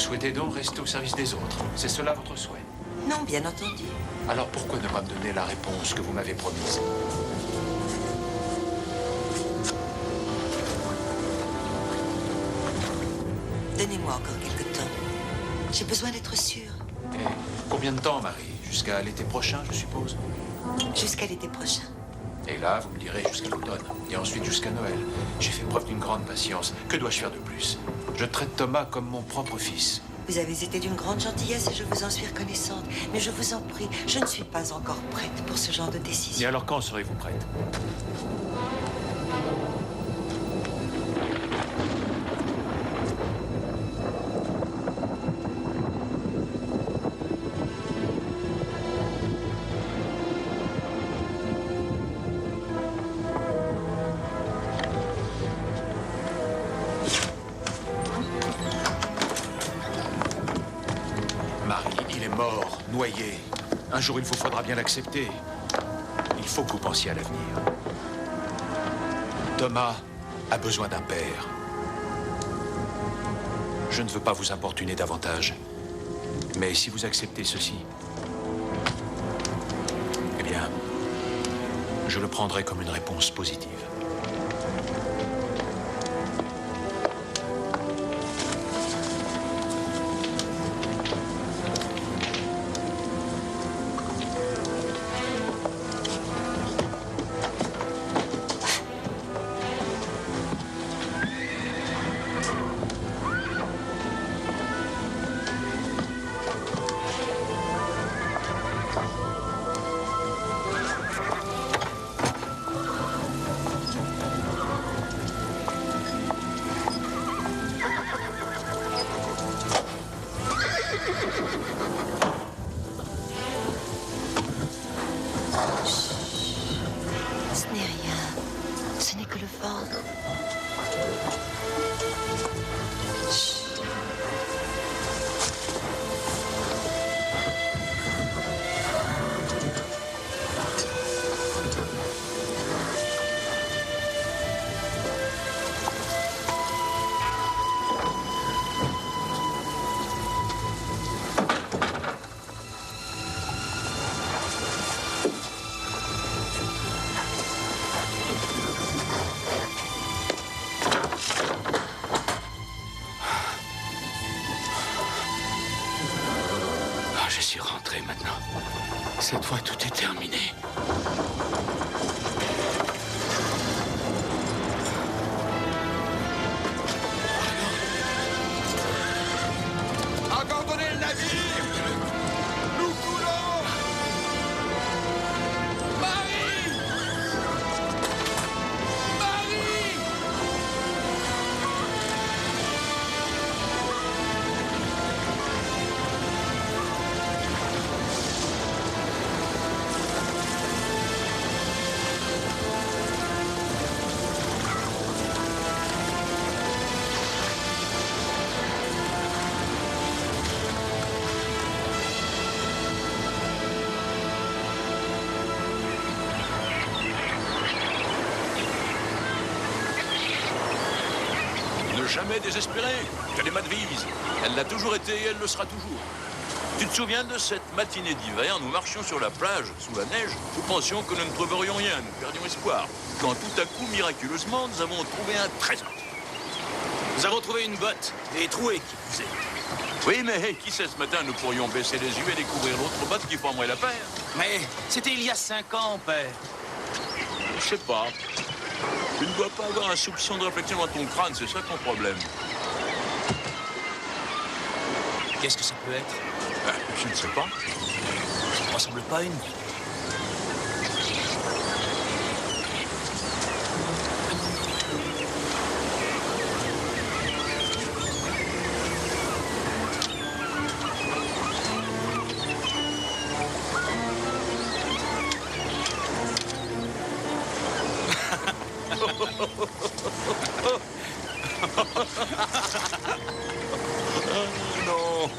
souhaitez donc rester au service des autres. C'est cela votre souhait? Non, bien entendu. Alors pourquoi ne pas me donner la réponse que vous m'avez promise? Donnez-moi encore quelque temps. J'ai besoin d'être sûre. Et combien de temps, Marie? Jusqu'à l'été prochain, je suppose? Jusqu'à l'été prochain. Et là, vous me direz jusqu'à l'automne. Et ensuite jusqu'à Noël. J'ai fait preuve d'une grande patience. Que dois-je faire de plus? Je traite Thomas comme mon propre fils. Vous avez été d'une grande gentillesse et je vous en suis reconnaissante. Mais je vous en prie, je ne suis pas encore prête pour ce genre de Et décision. alors quand serez-vous prête? Marie, il est mort, noyé. Un jour, il vous faudra bien l'accepter. Il faut que vous pensiez à l'avenir. Thomas a besoin d'un père. Je ne veux pas vous importuner davantage. Mais si vous acceptez ceci, eh bien, je le prendrai comme une réponse positive. Ce n'est rien. Ce n'est que le vent. Chut. Je suis rentré maintenant. Cette fois, tout est terminé. Abandonnez le navire! Nous coulons! Marie! Marie! Ne jamais désespérer, qu'elle est ma devise. Elle l'a toujours été et elle le sera toujours. Tu te souviens de cette matinée d'hiver, nous marchions sur la plage, sous la neige, nous pensions que nous ne trouverions rien, nous perdions espoir. Quand tout à coup, miraculeusement, nous avons trouvé un trésor. Nous avons trouvé une botte, et trouée qui plus est. Oui, mais qui sait, ce matin, nous pourrions baisser les yeux et découvrir l'autre botte qui formerait la paire. Mais c'était il y a 5 ans, père. Je sais pas. Tu ne dois pas avoir un soupçon de réflexion dans ton crâne, c'est ça ton problème. Qu'est-ce que ça peut être? Je ne sais pas. Ça ne ressemble pas à une. Non.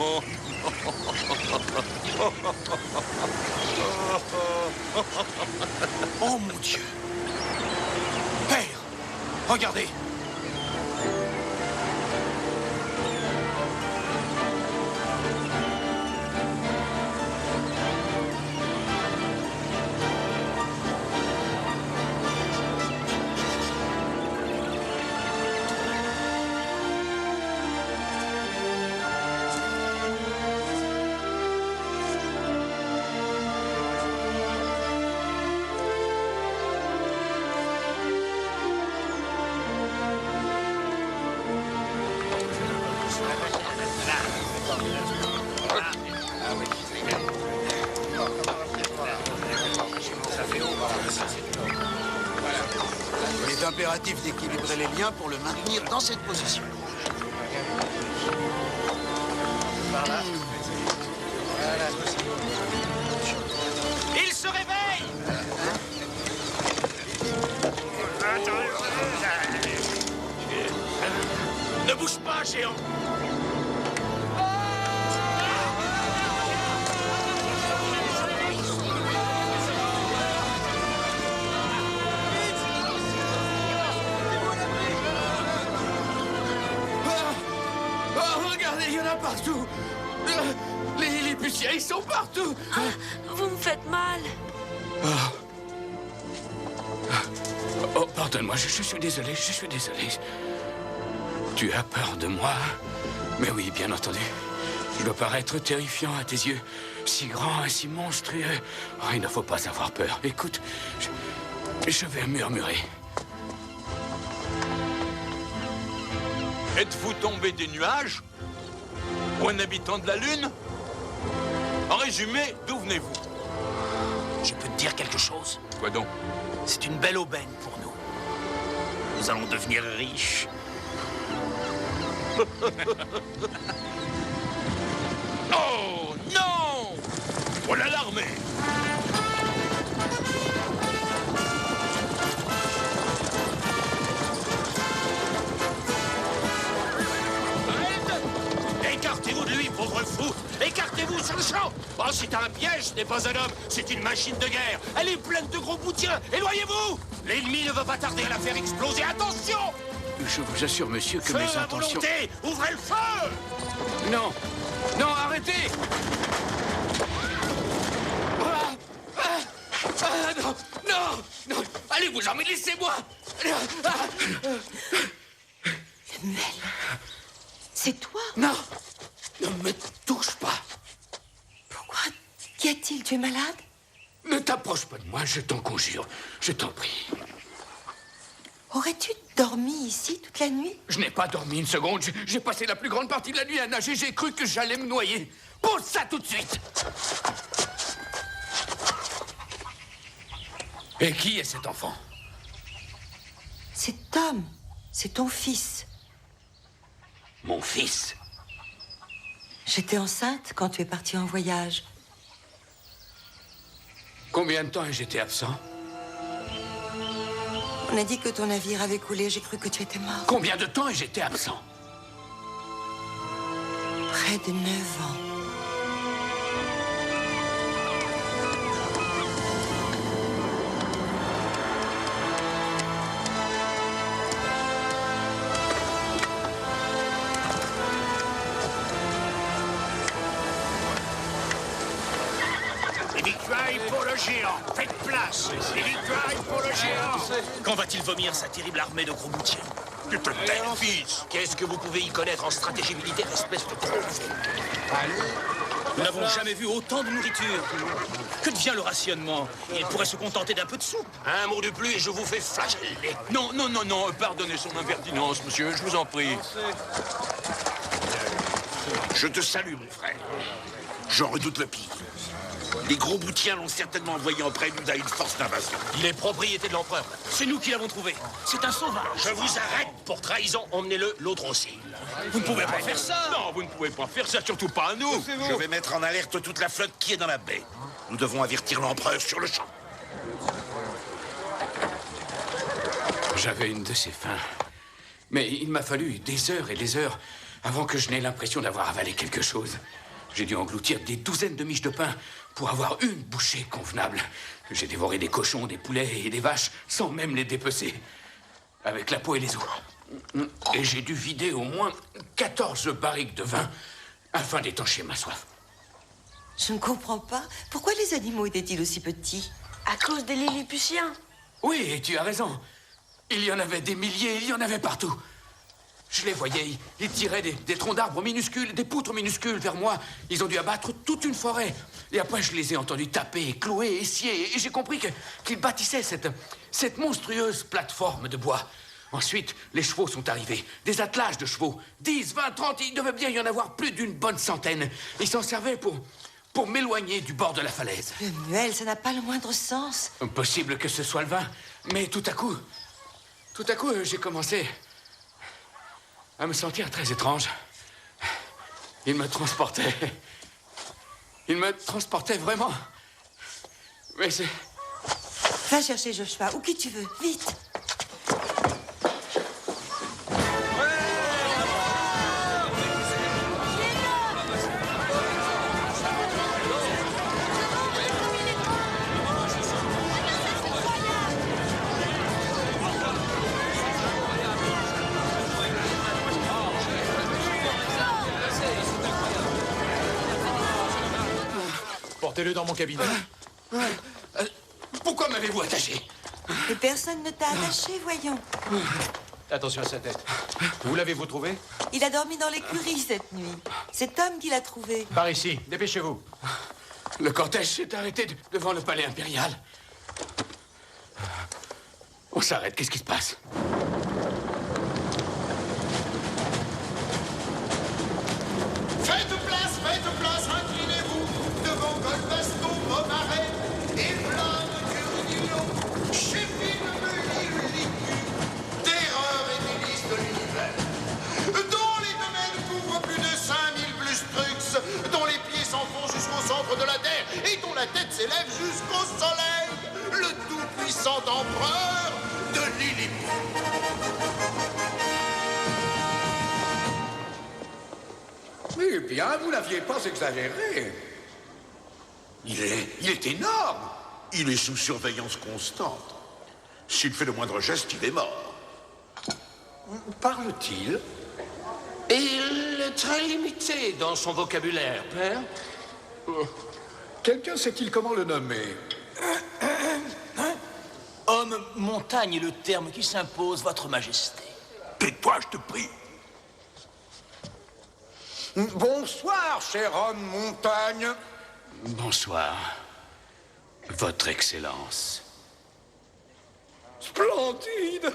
Oh mon Dieu! Père! Regardez! impératif d'équilibrer les liens pour le maintenir dans cette position. Il se réveille! Ne bouge pas, géant! Oh, regardez, il y en a partout. Les Lilliputiens, ils sont partout. Vous me faites mal. Oh, pardonne-moi, je suis désolé, je suis désolé. Tu as peur de moi? Mais oui, bien entendu. Je dois paraître terrifiant à tes yeux. Si grand et si monstrueux. Oh, il ne faut pas avoir peur. Écoute, je vais murmurer. Êtes-vous tombé des nuages? Ou un habitant de la Lune? En résumé, d'où venez-vous? Je peux te dire quelque chose? Quoi donc? C'est une belle aubaine pour nous. Nous allons devenir riches. Oh non! Voilà l'armée! Écartez-vous de lui, pauvre fou! Écartez-vous sur le champ! Oh, c'est un piège, ce n'est pas un homme, c'est une machine de guerre! Elle est pleine de gros boutiens! Éloignez-vous! L'ennemi ne va pas tarder à la faire exploser! Attention! Je vous assure, monsieur, que Feu mes à intentions... volonté! Ouvrez le feu! Non! Non, arrêtez! Non! Non! Non! Allez-vous-en, mais laissez-moi! Lemuel, c'est toi? Non! Ne me touche pas! Pourquoi? Qu'y a-t-il? Tu es malade? Ne t'approche pas de moi, je t'en conjure. Je t'en prie. Aurais-tu dormi ici toute la nuit? Je n'ai pas dormi une seconde. J'ai passé la plus grande partie de la nuit à nager. J'ai cru que j'allais me noyer. Pose ça tout de suite! Et qui est cet enfant? C'est Tom. C'est ton fils. Mon fils? J'étais enceinte quand tu es parti en voyage. Combien de temps j'étais absent? On a dit que ton navire avait coulé. J'ai cru que tu étais mort. Combien de temps j'étais absent? Près de 9 ans. Les victuailles pour le géant! Faites place! Les victuailles pour le géant! Quand va-t-il vomir sa terrible armée de gros boutiers? Tu te tais, fils! Qu'est-ce que vous pouvez y connaître en stratégie militaire, espèce de gros fou? Nous n'avons jamais vu autant de nourriture. Que devient le rationnement? Il pourrait se contenter d'un peu de soupe. Un mot de plus et je vous fais flageller. Non, non, non, non, pardonnez son impertinence, monsieur, je vous en prie. Je te salue, mon frère. J'en redoute le pire. Les gros boutiens l'ont certainement envoyé en prélude à une force d'invasion. Il est propriété de l'empereur. C'est nous qui l'avons trouvé. C'est un sauvage. Je vous arrête pour trahison. Emmenez-le, l'autre aussi. Vous ne pouvez pas faire ça. Non, vous ne pouvez pas faire ça, surtout pas à nous. Je vais mettre en alerte toute la flotte qui est dans la baie. Nous devons avertir l'empereur sur le champ. J'avais une de ces faims. Mais il m'a fallu des heures et des heures avant que je n'ai l'impression d'avoir avalé quelque chose. J'ai dû engloutir des douzaines de miches de pain pour avoir une bouchée convenable. J'ai dévoré des cochons, des poulets et des vaches sans même les dépecer. Avec la peau et les os. Et j'ai dû vider au moins 14 barriques de vin afin d'étancher ma soif. Je ne comprends pas. Pourquoi les animaux étaient-ils aussi petits? À cause des Lilliputiens. Oui, et tu as raison. Il y en avait des milliers, il y en avait partout. Je les voyais, ils tiraient des troncs d'arbres minuscules, des poutres minuscules vers moi. Ils ont dû abattre toute une forêt. Et après, je les ai entendus taper, clouer, scier. Et j'ai compris qu'ils bâtissaient cette monstrueuse plateforme de bois. Ensuite, les chevaux sont arrivés. Des attelages de chevaux. 10, 20, 30, il devait bien y en avoir plus d'une bonne centaine. Ils s'en servaient pour m'éloigner du bord de la falaise. Lemuel, ça n'a pas le moindre sens. Possible que ce soit le vin, mais tout à coup, tout à coup, j'ai commencé à me sentir très étrange. Il me transportait. Il me transportait vraiment. Mais c'est... Va chercher Joshua, ou qui tu veux, vite. Portez-le dans mon cabinet. Pourquoi m'avez-vous attaché? Et personne ne t'a attaché, voyons. Attention à sa tête. Où l'avez-vous trouvé? Il a dormi dans l'écurie cette nuit. C'est Tom qui l'a trouvé. Par ici, dépêchez-vous. Le cortège s'est arrêté devant le palais impérial. On s'arrête, qu'est-ce qui se passe? Faites place, inclinez-vous devant Golbasto, Momaret et Vlad Curigno, chefine de l'Ilicu, terreur et délice de l'univers, dont les domaines couvrent plus de 5000 blustrux, dont les pieds s'enfoncent jusqu'au centre de la terre et dont la tête s'élève jusqu'au soleil, le tout-puissant empereur de l'Ilipu. Eh bien, vous n'aviez pas exagéré. Il est énorme. Il est sous surveillance constante. S'il fait le moindre geste, il est mort. Parle-t-il? Il est très limité dans son vocabulaire, père. Quelqu'un sait-il comment le nommer? Homme montagne est le terme qui s'impose, votre majesté. Tais-toi, je te prie. Bonsoir, cher homme montagne. Bonsoir, votre Excellence. Splendide.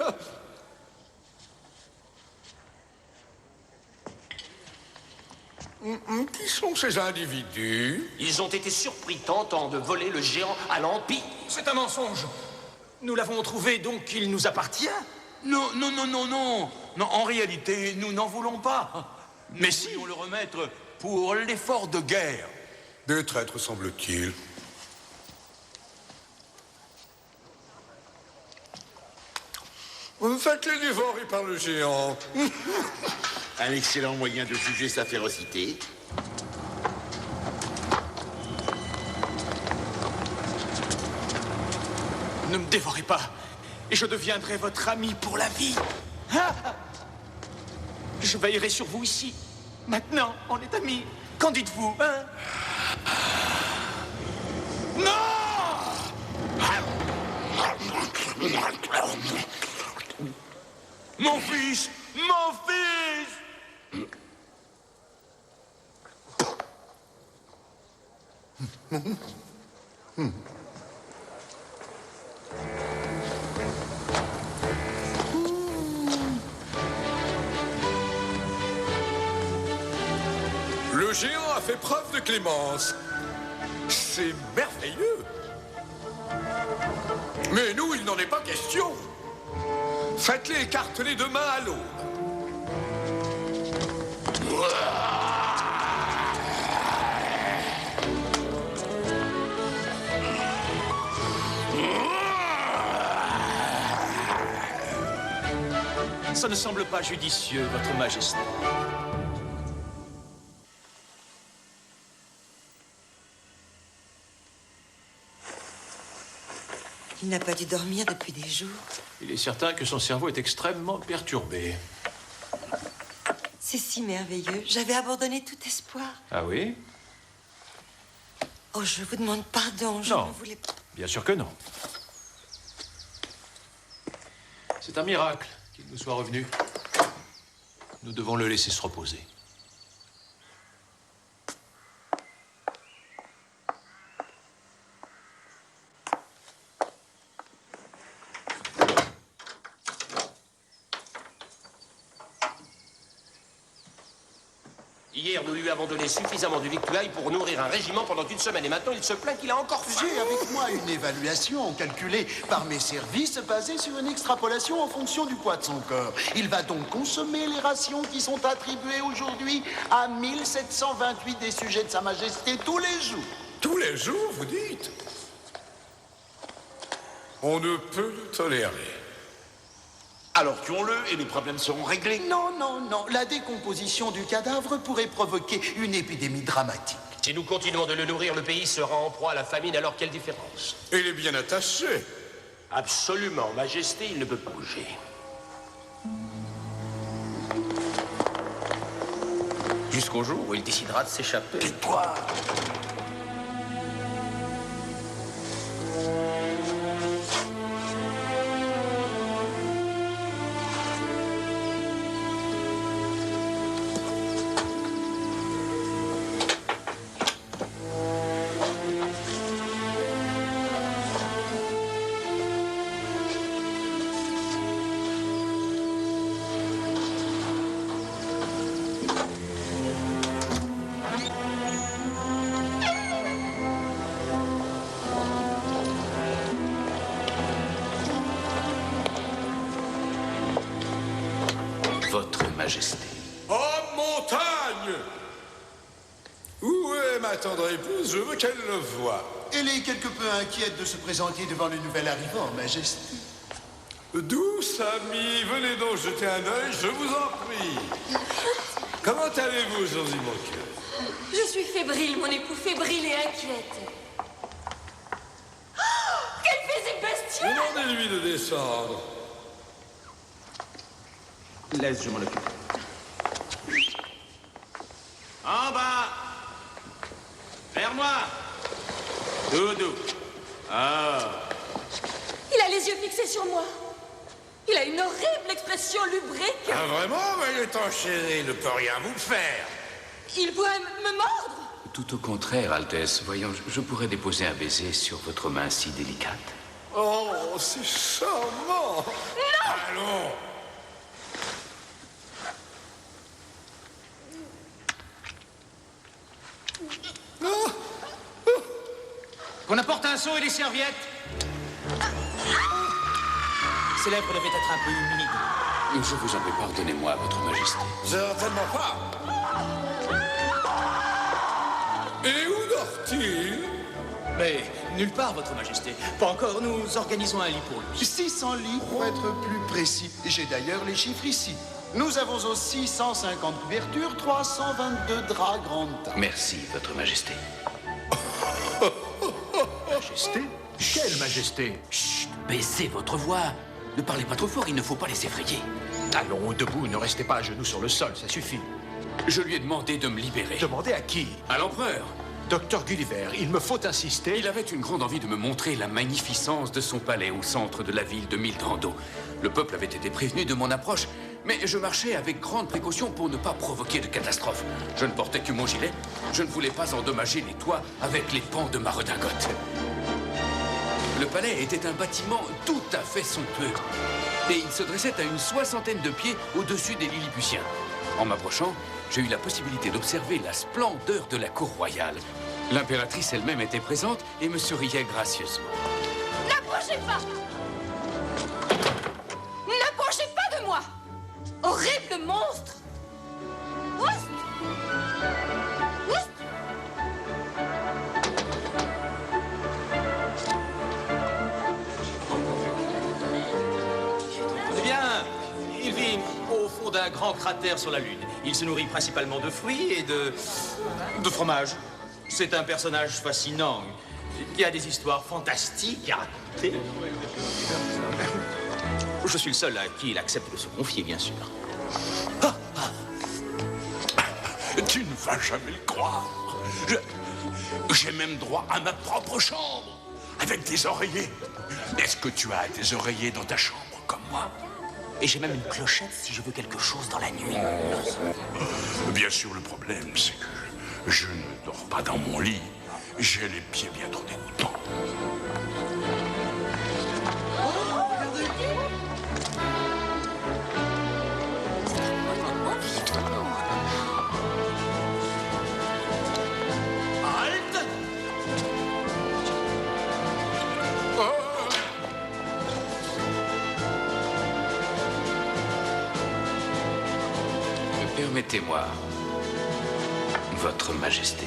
Qui sont ces individus? Ils ont été surpris tentant de voler le géant à l'Empire. C'est un mensonge. Nous l'avons trouvé, donc il nous appartient. Non, non, non, non, non. Non, en réalité, nous n'en voulons pas. Mais si on le remettre pour l'effort de guerre. Des traîtres, semble-t-il. Faites-les dévorer par le géant. Un excellent moyen de juger sa férocité. Ne me dévorez pas, et je deviendrai votre ami pour la vie. Je veillerai sur vous ici. Maintenant, on est amis. Qu'en dites-vous, hein? Non! Mon fils! Mon fils! Le géant a fait preuve de clémence. C'est merveilleux. Mais nous, il n'en est pas question. Faites-les écarteler demain à l'aube. Ça ne semble pas judicieux, votre majesté. Il n'a pas dû dormir depuis des jours. Il est certain que son cerveau est extrêmement perturbé. C'est si merveilleux. J'avais abandonné tout espoir. Ah oui? Oh, je vous demande pardon. Je Non. ne voulais pas. Bien sûr que non. C'est un miracle qu'il nous soit revenu. Nous devons le laisser se reposer. Hier, nous lui avons donné suffisamment de victuailles pour nourrir un régiment pendant une semaine. Et maintenant, il se plaint qu'il a encore faim. J'ai avec moi une évaluation calculée par mes services basée sur une extrapolation en fonction du poids de son corps. Il va donc consommer les rations qui sont attribuées aujourd'hui à 1728 des sujets de Sa Majesté tous les jours. Tous les jours, vous dites? On ne peut le tolérer. Alors tuons-le et les problèmes seront réglés. Non, non, non. La décomposition du cadavre pourrait provoquer une épidémie dramatique. Si nous continuons de le nourrir, le pays sera en proie à la famine. Alors quelle différence? Il est bien attaché. Absolument, Majesté, il ne peut pas bouger. Jusqu'au jour où il décidera de s'échapper. Tais-toi. Votre Majesté. Oh, montagne! Où est ma tendre épouse? Je veux qu'elle le voie. Elle est quelque peu inquiète de se présenter devant le nouvel arrivant, Majesté. Douce amie, venez donc jeter un œil, je vous en prie. Comment allez-vous aujourd'hui, mon cœur? Je suis fébrile, mon époux, fébrile et inquiète. Oh, quel physique bestial! Demandez-lui de descendre. Laisse, je m'en occupe. En bas! Vers moi! Doudou! Ah! Il a les yeux fixés sur moi. Il a une horrible expression lubrique. Ah, vraiment? Mais il est enchaîné, il ne peut rien vous faire. Il pourrait me mordre. Tout au contraire, Altesse. Voyons, je pourrais déposer un baiser sur votre main si délicate. Oh, c'est charmant! Non! Allons! Qu'on apporte un seau et des serviettes. Ses lèvres devaient être un peu humides. Je vous en prie, pardonnez-moi, votre Majesté. Certainement pas. Et où dort-il? Mais nulle part, votre Majesté. Pas encore, nous organisons un lit pour lui. 600 lits, pour être plus précis. J'ai d'ailleurs les chiffres ici. Nous avons aussi 150 couvertures, 322 draps grande taille. Merci, votre Majesté. Majesté? Quelle Majesté? Chut, baissez votre voix. Ne parlez pas trop fort, il ne faut pas les effrayer. Allons, debout, ne restez pas à genoux sur le sol, ça suffit. Je lui ai demandé de me libérer. Demandez à qui? À l'empereur. Docteur Gulliver, il me faut insister. Il avait une grande envie de me montrer la magnificence de son palais au centre de la ville de Mildrando. Le peuple avait été prévenu de mon approche, mais je marchais avec grande précaution pour ne pas provoquer de catastrophe. Je ne portais que mon gilet. Je ne voulais pas endommager les toits avec les pans de ma redingote. Le palais était un bâtiment tout à fait somptueux. Et il se dressait à une 60aine de pieds au-dessus des Lilliputiens. En m'approchant, j'ai eu la possibilité d'observer la splendeur de la cour royale. L'impératrice elle-même était présente et me souriait gracieusement. N'approchez pas! N'approchez pas de moi! Horrible monstre! Oust! Oust! Eh bien, il vit au fond d'un grand cratère sur la Lune. Il se nourrit principalement de fruits et de fromage. C'est un personnage fascinant qui a des histoires fantastiques à raconter. Je suis le seul à qui il accepte de se confier, bien sûr. Tu ne vas jamais le croire. J'ai même droit à ma propre chambre, avec des oreillers. Est-ce que tu as des oreillers dans ta chambre, comme moi? Et j'ai même une clochette si je veux quelque chose dans la nuit. Bien sûr, le problème, c'est que je ne dors pas dans mon lit. J'ai les pieds bien trop dégoûtants. Permettez-moi, Votre Majesté.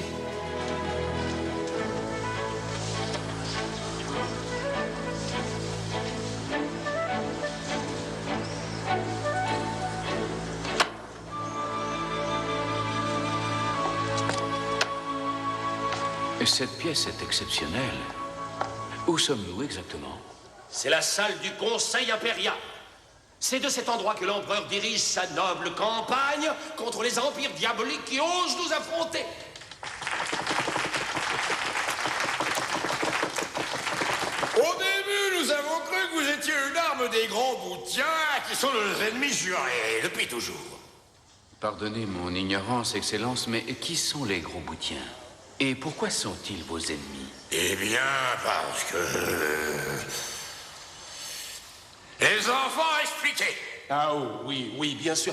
Cette pièce est exceptionnelle. Où sommes-nous exactement? C'est la salle du Conseil impérial. C'est de cet endroit que l'empereur dirige sa noble campagne contre les empires diaboliques qui osent nous affronter. Au début, nous avons cru que vous étiez une arme des grands boutiens qui sont nos ennemis jurés, depuis toujours. Pardonnez mon ignorance, Excellence, mais qui sont les gros boutiens? Et pourquoi sont-ils vos ennemis? Eh bien, parce que... Les enfants expliqués. Ah oui, bien sûr.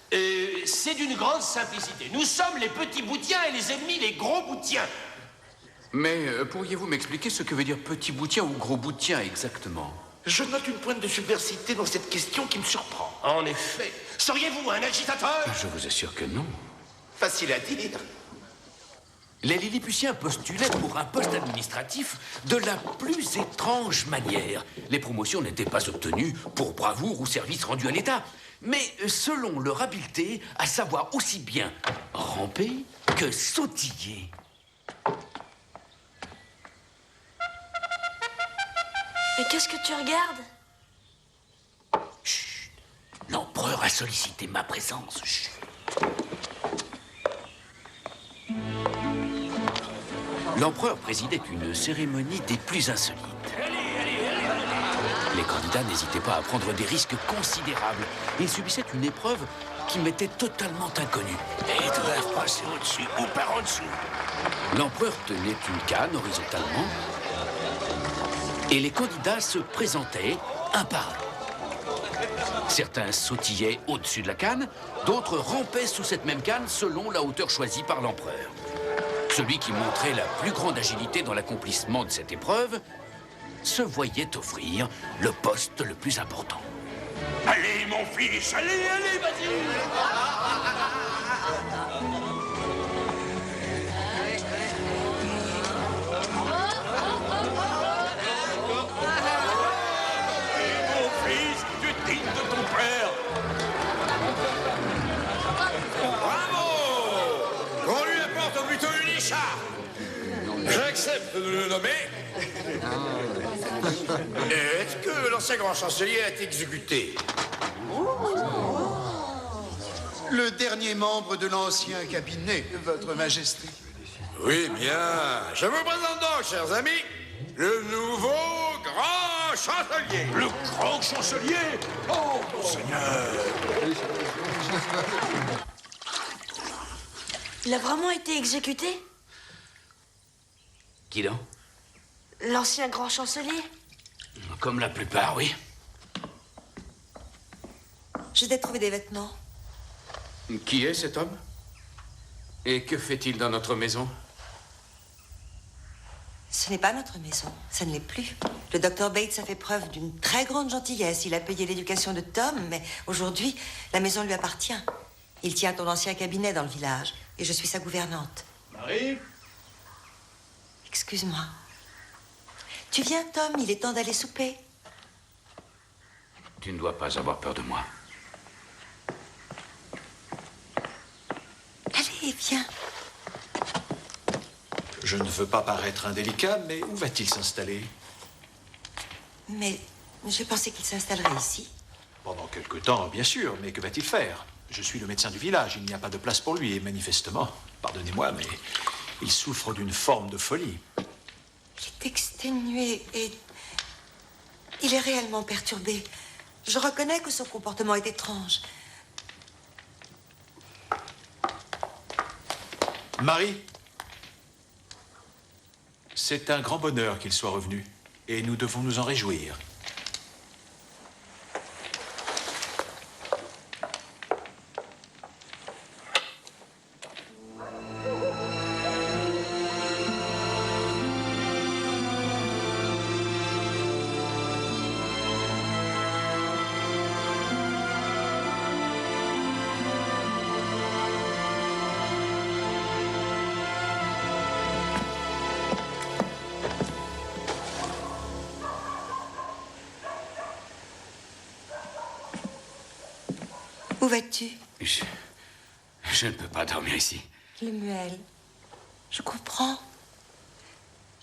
C'est d'une grande simplicité. Nous sommes les petits boutiens et les ennemis, les gros boutiens. Mais pourriez-vous m'expliquer ce que veut dire petit boutien ou gros boutien exactement? Je note une pointe de subversité dans cette question qui me surprend. En effet. Seriez-vous un agitateur? Je vous assure que non. Facile à dire. Les Lilliputiens postulaient pour un poste administratif de la plus étrange manière. Les promotions n'étaient pas obtenues pour bravoure ou service rendu à l'État, mais selon leur habileté à savoir aussi bien ramper que sautiller. Mais qu'est-ce que tu regardes? Chut. L'empereur a sollicité ma présence. Chut. L'empereur présidait une cérémonie des plus insolites. Les candidats n'hésitaient pas à prendre des risques considérables. Ils subissaient une épreuve qui m'était totalement inconnue. Et ils doivent passer au-dessus ou par en dessous. L'empereur tenait une canne horizontalement et les candidats se présentaient un par un. Certains sautillaient au-dessus de la canne, d'autres rampaient sous cette même canne selon la hauteur choisie par l'empereur. Celui qui montrait la plus grande agilité dans l'accomplissement de cette épreuve se voyait offrir le poste le plus important. Allez, mon fils, allez, vas-y. Mon fils, tu es digne de ton père. Bravo! Qu'on lui apporte plutôt une écharpe. J'accepte de le nommer. Est-ce que l'ancien grand chancelier a été exécuté? Le dernier membre de l'ancien cabinet, Votre Majesté. Oui, bien. Je vous présente donc, chers amis, le nouveau grand chancelier. Le grand chancelier? Oh, Seigneur! Il a vraiment été exécuté? Qui donc? L'ancien grand chancelier? Comme la plupart, oui. Je t'ai trouvé des vêtements. Qui est cet homme? Et que fait-il dans notre maison? Ce n'est pas notre maison, ça ne l'est plus. Le docteur Bates a fait preuve d'une très grande gentillesse. Il a payé l'éducation de Tom, mais aujourd'hui, la maison lui appartient. Il tient ton ancien cabinet dans le village, et je suis sa gouvernante. Marie? Excuse-moi. Tu viens, Tom, il est temps d'aller souper. Tu ne dois pas avoir peur de moi. Allez, viens. Je ne veux pas paraître indélicat, mais où va-t-il s'installer? Mais je pensais qu'il s'installerait ici. Pendant quelque temps, bien sûr, mais que va-t-il faire? Je suis le médecin du village, il n'y a pas de place pour lui, et manifestement, pardonnez-moi, mais il souffre d'une forme de folie. Il est exténué et... il est réellement perturbé. Je reconnais que son comportement est étrange. Marie, c'est un grand bonheur qu'il soit revenu, et nous devons nous en réjouir. Où vas-tu? Je ne peux pas dormir ici. Lemuel, je comprends.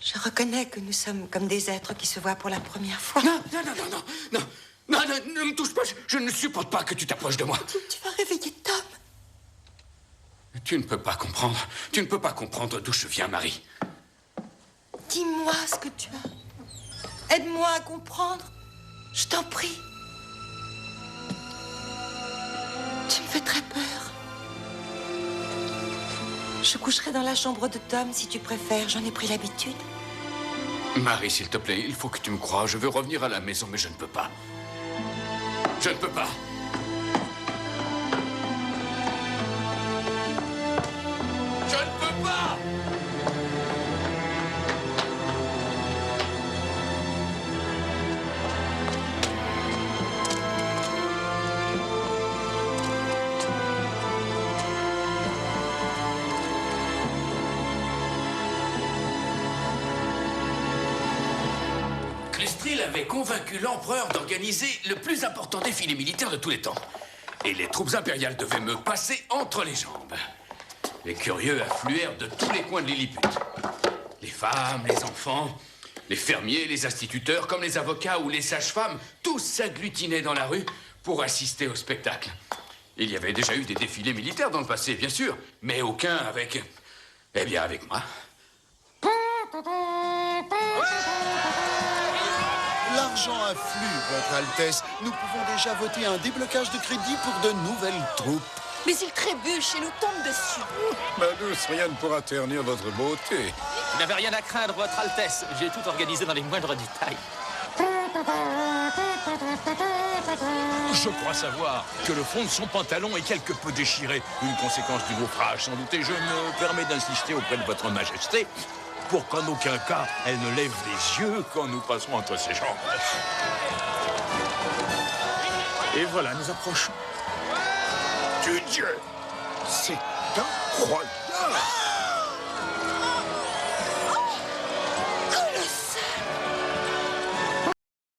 Je reconnais que nous sommes comme des êtres qui se voient pour la première fois. Non, ne me touche pas. Je ne supporte pas que tu t'approches de moi. Tu vas réveiller Tom. Tu ne peux pas comprendre. Tu ne peux pas comprendre d'où je viens, Marie. Dis-moi ce que tu as. Aide-moi à comprendre. Je t'en prie. Tu me fais très peur. Je coucherai dans la chambre de Tom si tu préfères. J'en ai pris l'habitude. Marie, s'il te plaît, il faut que tu me croies. Je veux revenir à la maison, mais je ne peux pas. Je ne peux pas. Je ne peux pas. Clestril avait convaincu l'empereur d'organiser le plus important défilé militaire de tous les temps. Et les troupes impériales devaient me passer entre les jambes. Les curieux affluèrent de tous les coins de Lilliput. Les femmes, les enfants, les fermiers, les instituteurs, comme les avocats ou les sages-femmes, tous s'agglutinaient dans la rue pour assister au spectacle. Il y avait déjà eu des défilés militaires dans le passé, bien sûr, mais aucun avec... Eh bien, avec moi. L'argent afflue, Votre Altesse. Nous pouvons déjà voter un déblocage de crédit pour de nouvelles troupes. Mais il trébuche et nous tombe dessus. Ma douce, rien ne pourra ternir votre beauté. Vous n'avez rien à craindre, Votre Altesse. J'ai tout organisé dans les moindres détails. Je crois savoir que le fond de son pantalon est quelque peu déchiré, une conséquence du naufrage sans doute, et je me permets d'insister auprès de votre majesté pour qu'en aucun cas elle ne lève les yeux quand nous passerons entre ses jambes. Et voilà, nous approchons. Dieu, c'est incroyable!